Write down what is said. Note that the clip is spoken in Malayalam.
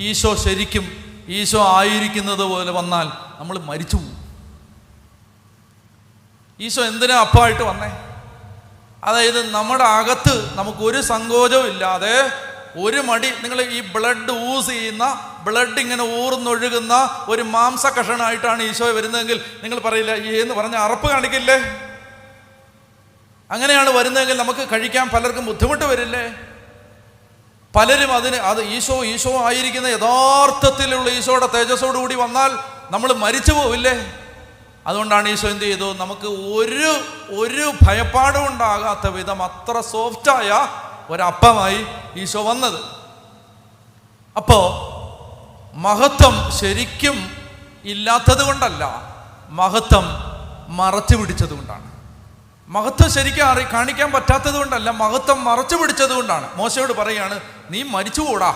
ഈശോ ശരിക്കും ഈശോ ആയിരിക്കുന്നത് പോലെ വന്നാൽ നമ്മൾ മരിച്ചു പോകും. ഈശോ എന്തിനാ അപ്പമായിട്ട് വന്നേ? അതായത് നമ്മുടെ അകത്ത് നമുക്കൊരു സങ്കോചവും ഇല്ലാതെ ഒരു മടി, നിങ്ങൾ ഈ ബ്ലഡ് ഊസ് ചെയ്യുന്ന, ബ്ലഡ് ഇങ്ങനെ ഊർന്നൊഴുകുന്ന ഒരു മാംസ കഷണമായിട്ടാണ് ഈശോ വരുന്നതെങ്കിൽ നിങ്ങൾ പറയില്ല എന്ന് പറഞ്ഞ അറപ്പ് കാണിക്കില്ലേ? അങ്ങനെയാണ് വരുന്നതെങ്കിൽ നമുക്ക് കഴിക്കാൻ പലർക്കും ബുദ്ധിമുട്ട് വരില്ലേ? പലരും അത് ഈശോ ആയിരിക്കുന്ന യഥാർത്ഥത്തിലുള്ള ഈശോയുടെ തേജസ്സോടുകൂടി വന്നാൽ നമ്മൾ മരിച്ചു പോവില്ലേ? അതുകൊണ്ടാണ് ഈശോ എന്ത് ചെയ്തു? നമുക്ക് ഒരു ഭയപ്പാടും ഉണ്ടാകാത്ത വിധം അത്ര സോഫ്റ്റായ ഒരപ്പമായി ഈശോ വന്നത്. അപ്പോ മഹത്വം ശരിക്കും ഇല്ലാത്തത് കൊണ്ടല്ല, മഹത്വം മറച്ചു പിടിച്ചത് കൊണ്ടാണ്. മഹത്വം ശരിക്കും കാണിക്കാൻ പറ്റാത്തത് കൊണ്ടല്ല, മഹത്വം മറച്ചു പിടിച്ചത് കൊണ്ടാണ്. മോശയോട് പറയാണ്, നീ മരിച്ചു പോടാ,